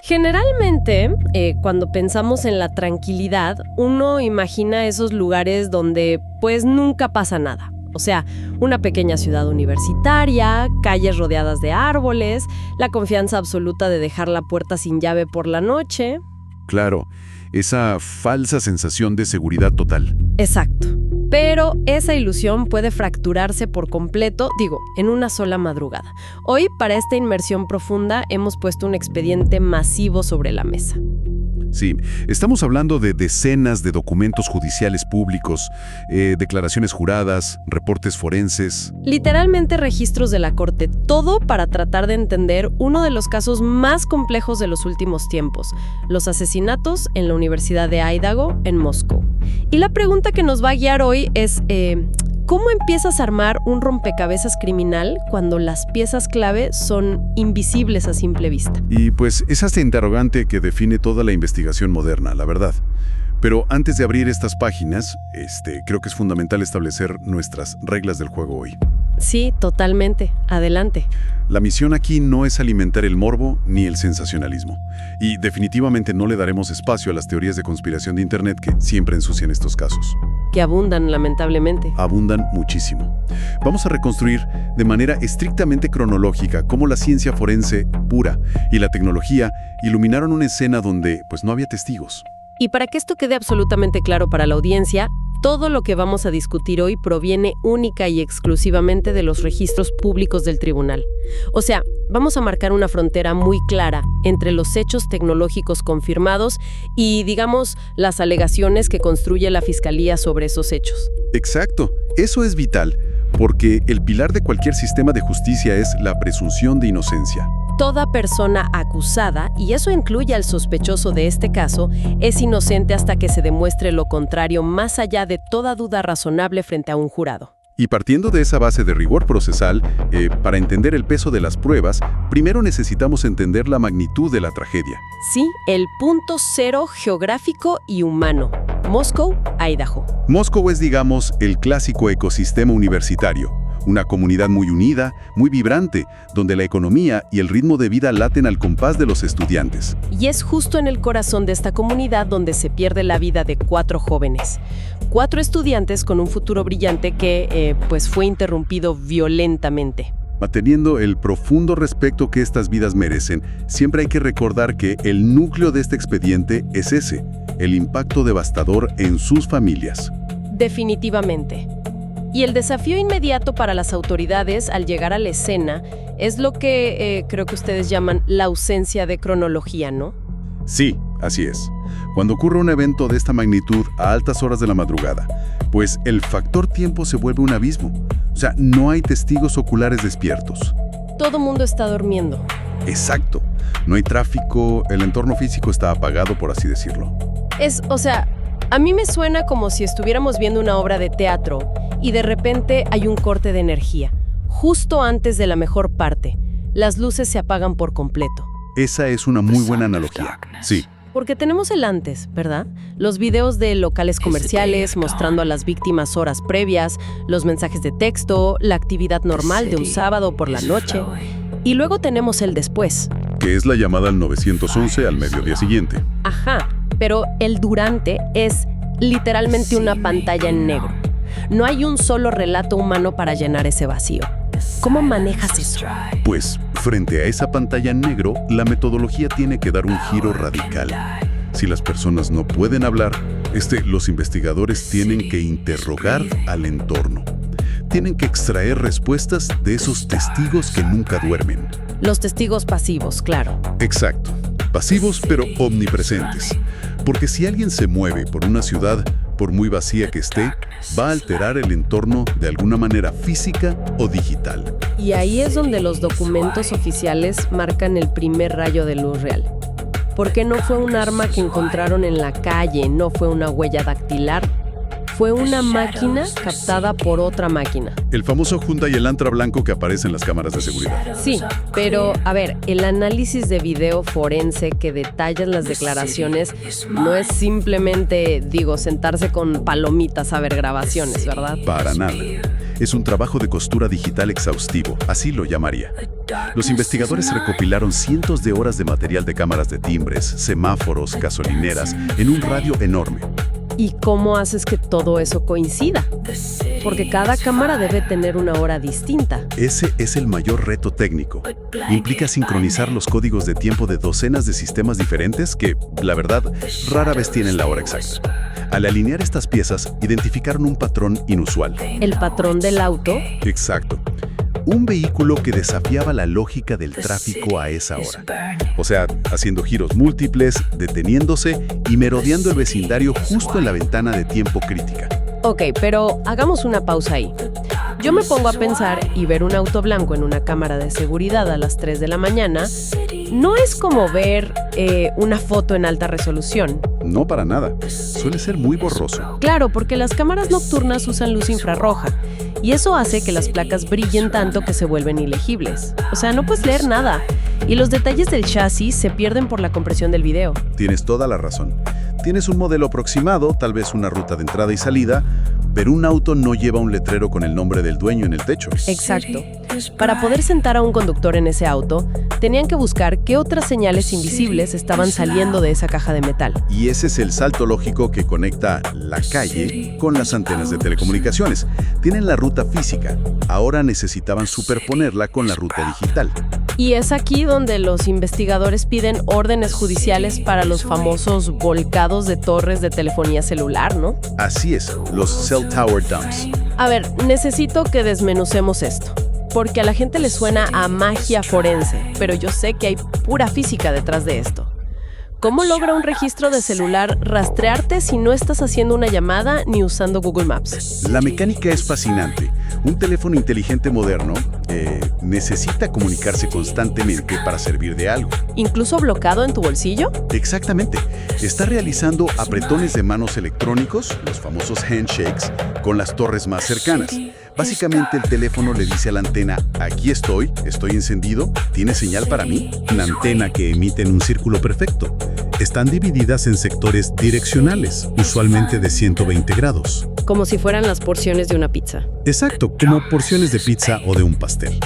Generalmente, cuando pensamos en la tranquilidad, uno imagina esos lugares donde pues nunca pasa nada. O sea, una pequeña ciudad universitaria, calles rodeadas de árboles, la confianza absoluta de dejar la puerta sin llave por la noche. Claro, esa falsa sensación de seguridad total. Exacto. Pero esa ilusión puede fracturarse por completo, en una sola madrugada. Hoy, para esta inmersión profunda, hemos puesto un expediente masivo sobre la mesa. Sí, estamos hablando de decenas de documentos judiciales públicos, declaraciones juradas, reportes forenses. Literalmente registros de la corte, todo para tratar de entender uno de los casos más complejos de los últimos tiempos, los asesinatos en la Universidad de Idaho, en Moscú. Y la pregunta que nos va a guiar hoy es, ¿cómo empiezas a armar un rompecabezas criminal cuando las piezas clave son invisibles a simple vista? Y pues es esta interrogante que define toda la investigación moderna, la verdad. Pero antes de abrir estas páginas, creo que es fundamental establecer nuestras reglas del juego hoy. Sí, totalmente. Adelante. La misión aquí no es alimentar el morbo ni el sensacionalismo. Y definitivamente no le daremos espacio a las teorías de conspiración de Internet que siempre ensucian estos casos. Que abundan, lamentablemente. Abundan muchísimo. Vamos a reconstruir de manera estrictamente cronológica cómo la ciencia forense pura y la tecnología iluminaron una escena donde pues no había testigos. Y para que esto quede absolutamente claro para la audiencia, todo lo que vamos a discutir hoy proviene única y exclusivamente de los registros públicos del tribunal. O sea, vamos a marcar una frontera muy clara entre los hechos tecnológicos confirmados y, las alegaciones que construye la Fiscalía sobre esos hechos. Exacto, eso es vital, porque el pilar de cualquier sistema de justicia es la presunción de inocencia. Toda persona acusada, y eso incluye al sospechoso de este caso, es inocente hasta que se demuestre lo contrario más allá de toda duda razonable frente a un jurado. Y partiendo de esa base de rigor procesal, para entender el peso de las pruebas, primero necesitamos entender la magnitud de la tragedia. Sí, el punto cero geográfico y humano. Moscú, Idaho. Moscú es, el clásico ecosistema universitario. Una comunidad muy unida, muy vibrante, donde la economía y el ritmo de vida laten al compás de los estudiantes. Y es justo en el corazón de esta comunidad donde se pierde la vida de 4 jóvenes. 4 estudiantes con un futuro brillante que, fue interrumpido violentamente. Manteniendo el profundo respeto que estas vidas merecen, siempre hay que recordar que el núcleo de este expediente es ese, el impacto devastador en sus familias. Definitivamente. Y el desafío inmediato para las autoridades al llegar a la escena es lo que creo que ustedes llaman la ausencia de cronología, ¿no? Sí, así es. Cuando ocurre un evento de esta magnitud a altas horas de la madrugada, pues el factor tiempo se vuelve un abismo. O sea, no hay testigos oculares despiertos. Todo mundo está durmiendo. Exacto. No hay tráfico, el entorno físico está apagado, por así decirlo. A mí me suena como si estuviéramos viendo una obra de teatro y de repente hay un corte de energía. Justo antes de la mejor parte, las luces se apagan por completo. Esa es una muy buena analogía. Sí. Porque tenemos el antes, ¿verdad? Los videos de locales comerciales mostrando a las víctimas horas previas, los mensajes de texto, la actividad normal de un sábado por la noche. Y luego tenemos el después. Que es la llamada al 911 al mediodía siguiente. Ajá, pero el durante es literalmente una pantalla en negro. No hay un solo relato humano para llenar ese vacío. ¿Cómo manejas eso? Pues, frente a esa pantalla en negro, la metodología tiene que dar un giro radical. Si las personas no pueden hablar, los investigadores tienen que interrogar al entorno. Tienen que extraer respuestas de esos testigos que nunca duermen. Los testigos pasivos, claro. Exacto. Pasivos pero omnipresentes. Porque si alguien se mueve por una ciudad, por muy vacía que esté, va a alterar el entorno de alguna manera física o digital. Y ahí es donde los documentos oficiales marcan el primer rayo de luz real. Porque no fue un arma que encontraron en la calle, no fue una huella dactilar. Fue una máquina captada por otra máquina. El famoso Hyundai Elantra blanco que aparece en las cámaras de seguridad. Sí, pero, el análisis de video forense que detalla las declaraciones no es simplemente, sentarse con palomitas a ver grabaciones, ¿verdad? Para nada. Es un trabajo de costura digital exhaustivo, así lo llamaría. Los investigadores recopilaron cientos de horas de material de cámaras de timbres, semáforos, gasolineras, en un radio enorme. ¿Y cómo haces que todo eso coincida? Porque cada cámara debe tener una hora distinta. Ese es el mayor reto técnico. Implica sincronizar los códigos de tiempo de docenas de sistemas diferentes que, la verdad, rara vez tienen la hora exacta. Al alinear estas piezas, identificaron un patrón inusual. ¿El patrón del auto? Exacto. Un vehículo que desafiaba la lógica del tráfico a esa hora. O sea, haciendo giros múltiples, deteniéndose y merodeando el vecindario justo en la ventana de tiempo crítica. Ok, pero hagamos una pausa ahí. Yo me pongo a pensar y ver un auto blanco en una cámara de seguridad a las 3 de la mañana no es como ver una foto en alta resolución. No, para nada. Suele ser muy borroso. Claro, porque las cámaras nocturnas usan luz infrarroja y eso hace que las placas brillen tanto que se vuelven ilegibles. O sea, no puedes leer nada. Y los detalles del chasis se pierden por la compresión del video. Tienes toda la razón. Tienes un modelo aproximado, tal vez una ruta de entrada y salida, pero un auto no lleva un letrero con el nombre del dueño en el techo. Exacto. Para poder sentar a un conductor en ese auto, tenían que buscar qué otras señales invisibles estaban saliendo de esa caja de metal. Y ese es el salto lógico que conecta la calle con las antenas de telecomunicaciones. Tienen la ruta física, ahora necesitaban superponerla con la ruta digital. Y es aquí donde los investigadores piden órdenes judiciales para los famosos volcados de torres de telefonía celular, ¿no? Así es, los Cell Tower Dumps. A ver, necesito que desmenucemos esto, porque a la gente le suena a magia forense, pero yo sé que hay pura física detrás de esto. ¿Cómo logra un registro de celular rastrearte si no estás haciendo una llamada ni usando Google Maps? La mecánica es fascinante. Un teléfono inteligente moderno necesita comunicarse constantemente para servir de algo. ¿Incluso bloqueado en tu bolsillo? Exactamente. Está realizando apretones de manos electrónicos, los famosos handshakes, con las torres más cercanas. Básicamente el teléfono le dice a la antena, aquí estoy encendido, ¿tiene señal para mí? La antena que emite en un círculo perfecto. Están divididas en sectores direccionales, usualmente de 120 grados. Como si fueran las porciones de una pizza. Exacto, como porciones de pizza o de un pastel.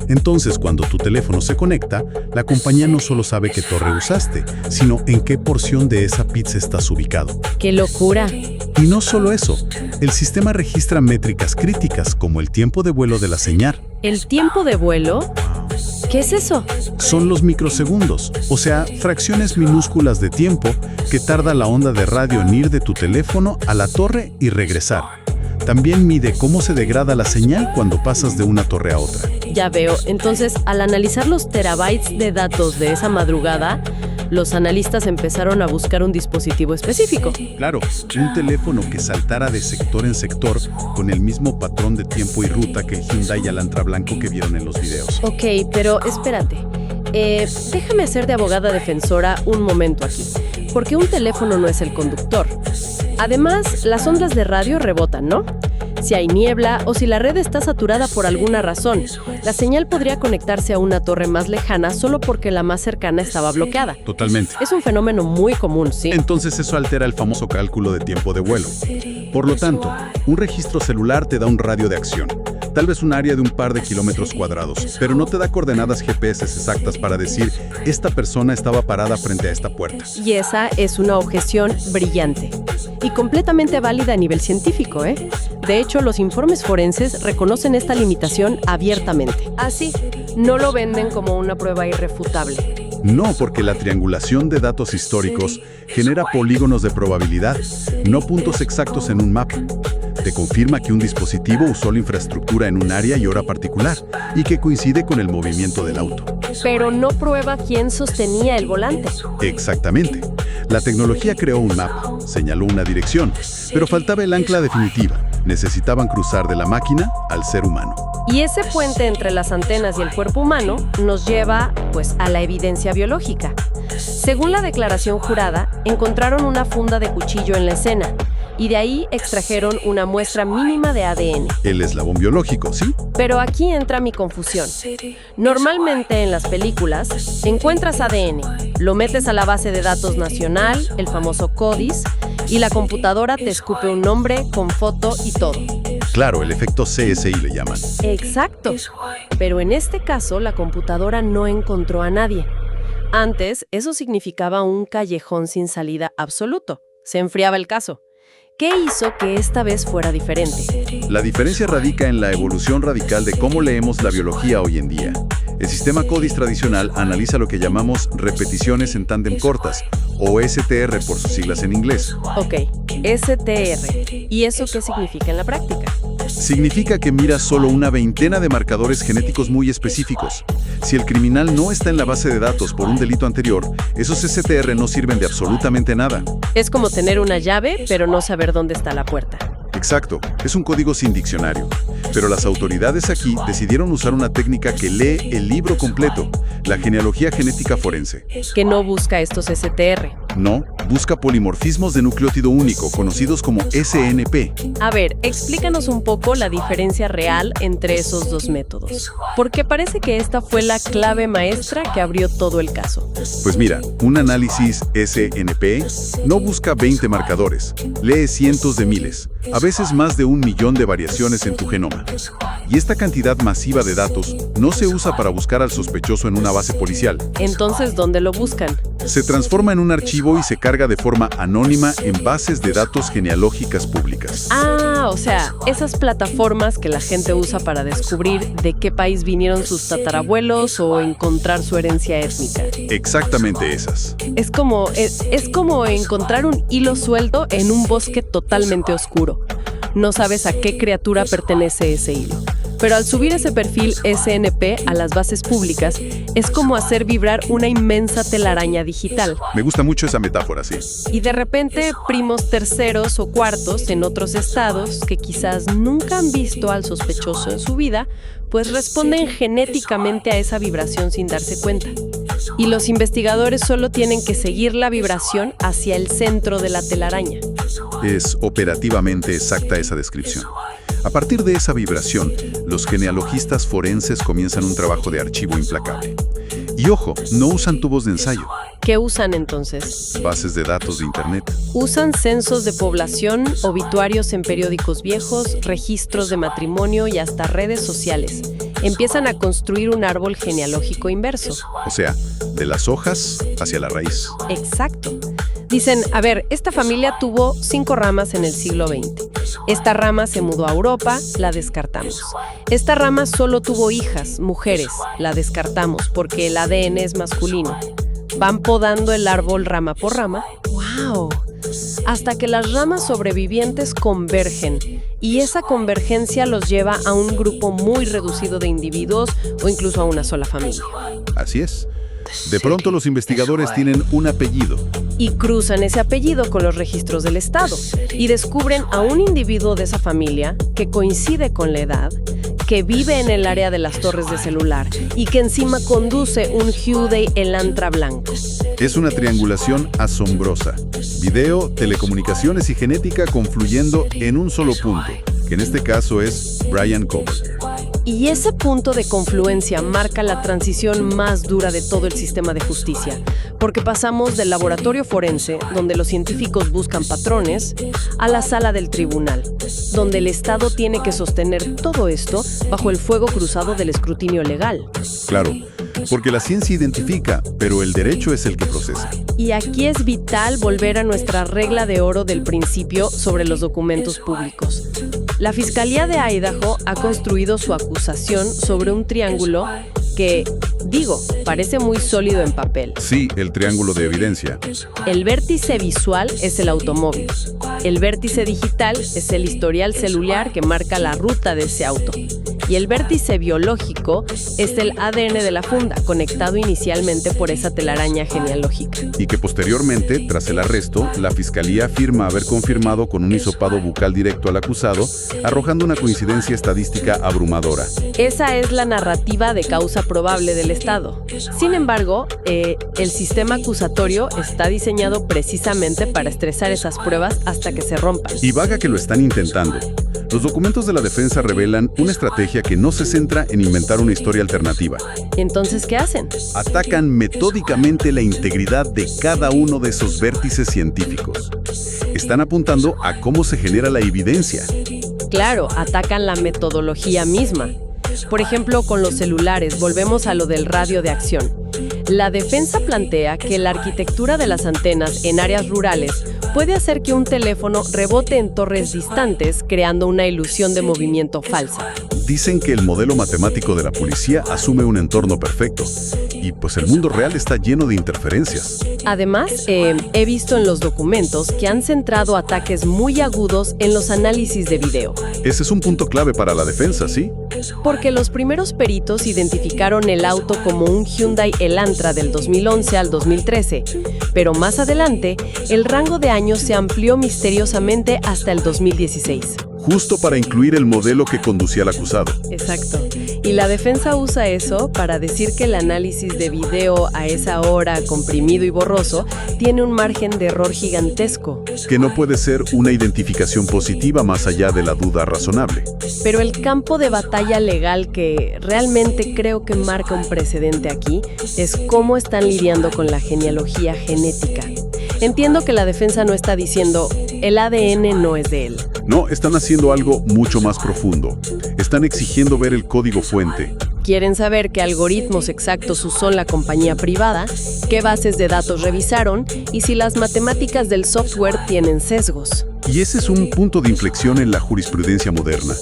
Entonces, cuando tu teléfono se conecta, la compañía no solo sabe qué torre usaste, sino en qué porción de esa pizza estás ubicado. ¡Qué locura! Y no solo eso, el sistema registra métricas críticas como el tiempo de vuelo de la señal. ¿El tiempo de vuelo? ¿Qué es eso? Son los microsegundos, o sea, fracciones minúsculas de tiempo que tarda la onda de radio en ir de tu teléfono a la torre y regresar. También mide cómo se degrada la señal cuando pasas de una torre a otra. Ya veo. Entonces, al analizar los terabytes de datos de esa madrugada, los analistas empezaron a buscar un dispositivo específico. Claro, un teléfono que saltara de sector en sector con el mismo patrón de tiempo y ruta que el Hyundai Elantra blanco que vieron en los videos. Ok, pero espérate. Déjame hacer de abogada defensora un momento aquí, porque un teléfono no es el conductor. Además, las ondas de radio rebotan, ¿no? Si hay niebla o si la red está saturada por alguna razón, la señal podría conectarse a una torre más lejana solo porque la más cercana estaba bloqueada. Totalmente. Es un fenómeno muy común, ¿sí? Entonces eso altera el famoso cálculo de tiempo de vuelo. Por lo tanto, un registro celular te da un radio de acción. Tal vez un área de un par de kilómetros cuadrados, pero no te da coordenadas GPS exactas para decir, esta persona estaba parada frente a esta puerta. Y esa es una objeción brillante y completamente válida a nivel científico, ¿eh? De hecho, los informes forenses reconocen esta limitación abiertamente. Así, no lo venden como una prueba irrefutable. No, porque la triangulación de datos históricos genera polígonos de probabilidad, no puntos exactos en un mapa. Te confirma que un dispositivo usó la infraestructura en un área y hora particular y que coincide con el movimiento del auto. Pero no prueba quién sostenía el volante. Exactamente. La tecnología creó un mapa, señaló una dirección, pero faltaba el ancla definitiva. Necesitaban cruzar de la máquina al ser humano. Y ese puente entre las antenas y el cuerpo humano nos lleva, pues, a la evidencia biológica. Según la declaración jurada, encontraron una funda de cuchillo en la escena y de ahí extrajeron una muestra mínima de ADN. El eslabón biológico, ¿sí? Pero aquí entra mi confusión. Normalmente en las películas encuentras ADN, lo metes a la base de datos nacional, el famoso CODIS, y la computadora te escupe un nombre con foto y todo. Claro, el efecto CSI le llaman. Exacto. Pero en este caso, la computadora no encontró a nadie. Antes, eso significaba un callejón sin salida absoluto. Se enfriaba el caso. ¿Qué hizo que esta vez fuera diferente? La diferencia radica en la evolución radical de cómo leemos la biología hoy en día. El sistema CODIS tradicional analiza lo que llamamos repeticiones en tándem cortas, o STR por sus siglas en inglés. Ok, STR. ¿Y eso qué significa en la práctica? Significa que mira solo una veintena de marcadores genéticos muy específicos. Si el criminal no está en la base de datos por un delito anterior, esos STR no sirven de absolutamente nada. Es como tener una llave, pero no saber dónde está la puerta. Exacto, es un código sin diccionario. Pero las autoridades aquí decidieron usar una técnica que lee el libro completo, la genealogía genética forense. Que no busca estos STR. No, busca polimorfismos de nucleótido único, conocidos como SNP. A ver, explícanos un poco la diferencia real entre esos dos métodos. Porque parece que esta fue la clave maestra que abrió todo el caso. Pues mira, un análisis SNP no busca 20 marcadores, lee cientos de miles, a veces más de 1 millón de variaciones en tu genoma. Y esta cantidad masiva de datos no se usa para buscar al sospechoso en una base policial. Entonces, ¿dónde lo buscan? Se transforma en un archivo y se carga de forma anónima en bases de datos genealógicas públicas. Ah, o sea, esas plataformas que la gente usa para descubrir de qué país vinieron sus tatarabuelos o encontrar su herencia étnica. Exactamente esas. Es como encontrar un hilo suelto en un bosque totalmente oscuro. No sabes a qué criatura pertenece ese hilo. Pero al subir ese perfil SNP a las bases públicas, es como hacer vibrar una inmensa telaraña digital. Me gusta mucho esa metáfora, sí. Y de repente, primos terceros o cuartos en otros estados que quizás nunca han visto al sospechoso en su vida, pues responden genéticamente a esa vibración sin darse cuenta. Y los investigadores solo tienen que seguir la vibración hacia el centro de la telaraña. Es operativamente exacta esa descripción. A partir de esa vibración, los genealogistas forenses comienzan un trabajo de archivo implacable. Y ojo, no usan tubos de ensayo. ¿Qué usan entonces? Bases de datos de Internet. Usan censos de población, obituarios en periódicos viejos, registros de matrimonio y hasta redes sociales. Empiezan a construir un árbol genealógico inverso. O sea, de las hojas hacia la raíz. Exacto. Dicen, a ver, esta familia tuvo 5 ramas en el siglo XX. Esta rama se mudó a Europa, la descartamos. Esta rama solo tuvo hijas, mujeres, la descartamos porque el ADN es masculino. Van podando el árbol rama por rama. ¡Wow! Hasta que las ramas sobrevivientes convergen. Y esa convergencia los lleva a un grupo muy reducido de individuos o incluso a una sola familia. Así es. De pronto los investigadores tienen un apellido. Y cruzan ese apellido con los registros del Estado y descubren a un individuo de esa familia que coincide con la edad, que vive en el área de las torres de celular y que encima conduce un Hyundai Elantra blanco. Es una triangulación asombrosa. Video, telecomunicaciones y genética confluyendo en un solo punto, que en este caso es Bryan Kohberger. Y ese punto de confluencia marca la transición más dura de todo el sistema de justicia, porque pasamos del laboratorio forense, donde los científicos buscan patrones, a la sala del tribunal, donde el Estado tiene que sostener todo esto bajo el fuego cruzado del escrutinio legal. Claro, porque la ciencia identifica, pero el derecho es el que procesa. Y aquí es vital volver a nuestra regla de oro del principio sobre los documentos públicos. La Fiscalía de Idaho ha construido su acusación sobre un triángulo que, parece muy sólido en papel. Sí, el triángulo de evidencia. El vértice visual es el automóvil. El vértice digital es el historial celular que marca la ruta de ese auto. Y el vértice biológico es el ADN de la funda, conectado inicialmente por esa telaraña genealógica. Y que posteriormente, tras el arresto, la Fiscalía afirma haber confirmado con un hisopado bucal directo al acusado, arrojando una coincidencia estadística abrumadora. Esa es la narrativa de causa probable del Estado. Sin embargo, el sistema acusatorio está diseñado precisamente para estresar esas pruebas hasta que se rompan. Y vaga que lo están intentando. Los documentos de la defensa revelan una estrategia que no se centra en inventar una historia alternativa. Entonces, ¿qué hacen? Atacan metódicamente la integridad de cada uno de esos vértices científicos. Están apuntando a cómo se genera la evidencia. claro, atacan la metodología misma. Por ejemplo, con los celulares, volvemos a lo del radio de acción. La defensa plantea que la arquitectura de las antenas en áreas rurales puede hacer que un teléfono rebote en torres distantes, creando una ilusión de movimiento falsa. Dicen que el modelo matemático de la policía asume un entorno perfecto, y pues el mundo real está lleno de interferencias. Además, he visto en los documentos que han centrado ataques muy agudos en los análisis de video. Ese es un punto clave para la defensa, ¿sí? Porque los primeros peritos identificaron el auto como un Hyundai Elantra del 2011 al 2013, pero más adelante, el rango de años se amplió misteriosamente hasta el 2016. Justo para incluir el modelo que conducía al acusado. Exacto. Y la defensa usa eso para decir que el análisis de video a esa hora, comprimido y borroso, tiene un margen de error gigantesco. Que no puede ser una identificación positiva más allá de la duda razonable. Pero el campo de batalla legal que realmente creo que marca un precedente aquí es cómo están lidiando con la genealogía genética. Entiendo que la defensa no está diciendo el ADN no es de él. No, están haciendo algo mucho más profundo. Están exigiendo ver el código fuente. Quieren saber qué algoritmos exactos usó la compañía privada, qué bases de datos revisaron y si las matemáticas del software tienen sesgos. Y ese es un punto de inflexión en la jurisprudencia moderna.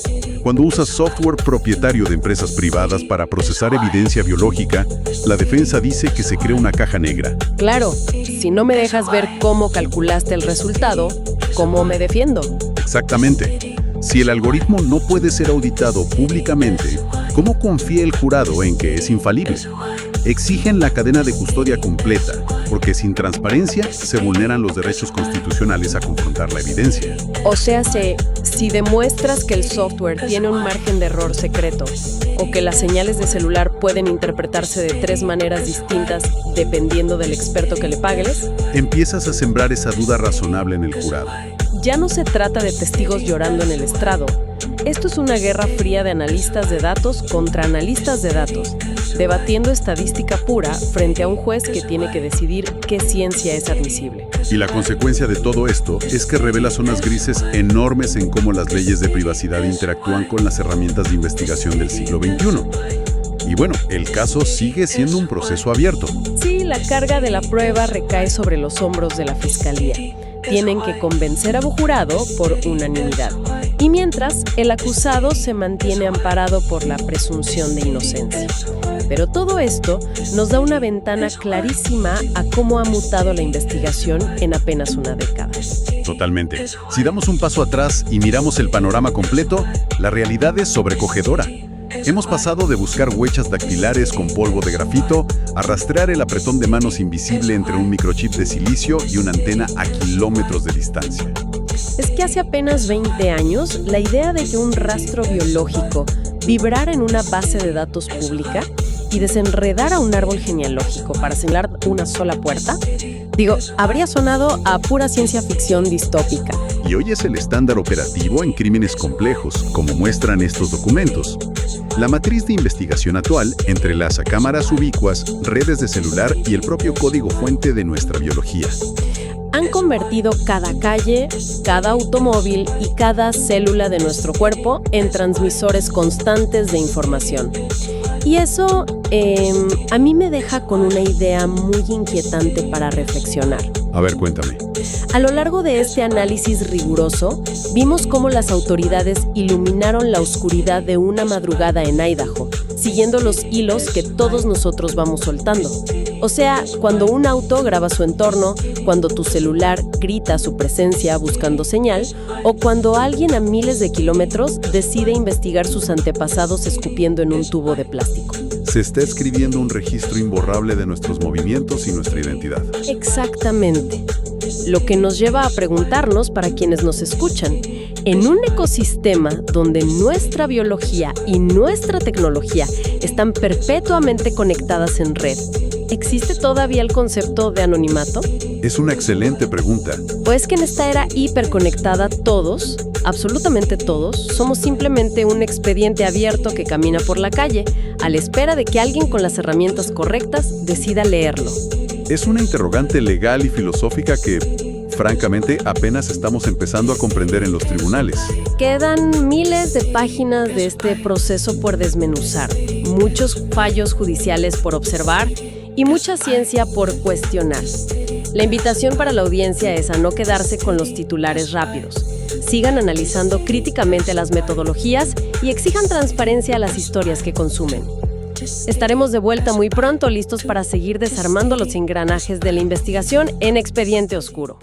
Cuando usas software propietario de empresas privadas para procesar evidencia biológica, la defensa dice que se crea una caja negra. Claro, si no me dejas ver cómo calculaste el resultado, ¿cómo me defiendo? Exactamente. Si el algoritmo no puede ser auditado públicamente, ¿cómo confía el jurado en que es infalible? Exigen la cadena de custodia completa, porque sin transparencia se vulneran los derechos constitucionales a confrontar la evidencia. O sea, si demuestras que el software tiene un margen de error secreto, o que las señales de celular pueden interpretarse de 3 maneras distintas dependiendo del experto que le pagues, empiezas a sembrar esa duda razonable en el jurado. Ya no se trata de testigos llorando en el estrado. Esto es una guerra fría de analistas de datos contra analistas de datos, debatiendo estadística pura frente a un juez que tiene que decidir qué ciencia es admisible. Y la consecuencia de todo esto es que revela zonas grises enormes en cómo las leyes de privacidad interactúan con las herramientas de investigación del siglo XXI. Y bueno, el caso sigue siendo un proceso abierto. Sí, la carga de la prueba recae sobre los hombros de la fiscalía. Tienen que convencer al jurado por unanimidad. Y mientras, el acusado se mantiene amparado por la presunción de inocencia. Pero todo esto nos da una ventana clarísima a cómo ha mutado la investigación en apenas una década. Totalmente. Si damos un paso atrás y miramos el panorama completo, la realidad es sobrecogedora. Hemos pasado de buscar huellas dactilares con polvo de grafito a rastrear el apretón de manos invisible entre un microchip de silicio y una antena a kilómetros de distancia. Es que hace apenas 20 años, la idea de que un rastro biológico vibrara en una base de datos pública y desenredara un árbol genealógico para señalar una sola puerta, habría sonado a pura ciencia ficción distópica. Y hoy es el estándar operativo en crímenes complejos, como muestran estos documentos. La matriz de investigación actual entrelaza cámaras ubicuas, redes de celular y el propio código fuente de nuestra biología. Han convertido cada calle, cada automóvil y cada célula de nuestro cuerpo en transmisores constantes de información. Y eso a mí me deja con una idea muy inquietante para reflexionar. A ver, cuéntame. A lo largo de este análisis riguroso, vimos cómo las autoridades iluminaron la oscuridad de una madrugada en Idaho, siguiendo los hilos que todos nosotros vamos soltando. O sea, cuando un auto graba su entorno, cuando tu celular grita su presencia buscando señal, o cuando alguien a miles de kilómetros decide investigar sus antepasados escupiendo en un tubo de plástico. Se está escribiendo un registro imborrable de nuestros movimientos y nuestra identidad. Exactamente. Lo que nos lleva a preguntarnos, para quienes nos escuchan, en un ecosistema donde nuestra biología y nuestra tecnología están perpetuamente conectadas en red, ¿existe todavía el concepto de anonimato? Es una excelente pregunta. ¿O es que en esta era hiperconectada todos, absolutamente todos, somos simplemente un expediente abierto que camina por la calle, a la espera de que alguien con las herramientas correctas decida leerlo? Es una interrogante legal y filosófica que, francamente, apenas estamos empezando a comprender en los tribunales. Quedan miles de páginas de este proceso por desmenuzar, muchos fallos judiciales por observar y mucha ciencia por cuestionar. La invitación para la audiencia es a no quedarse con los titulares rápidos. Sigan analizando críticamente las metodologías y exijan transparencia a las historias que consumen. Estaremos de vuelta muy pronto, listos para seguir desarmando los engranajes de la investigación en Expediente Oscuro.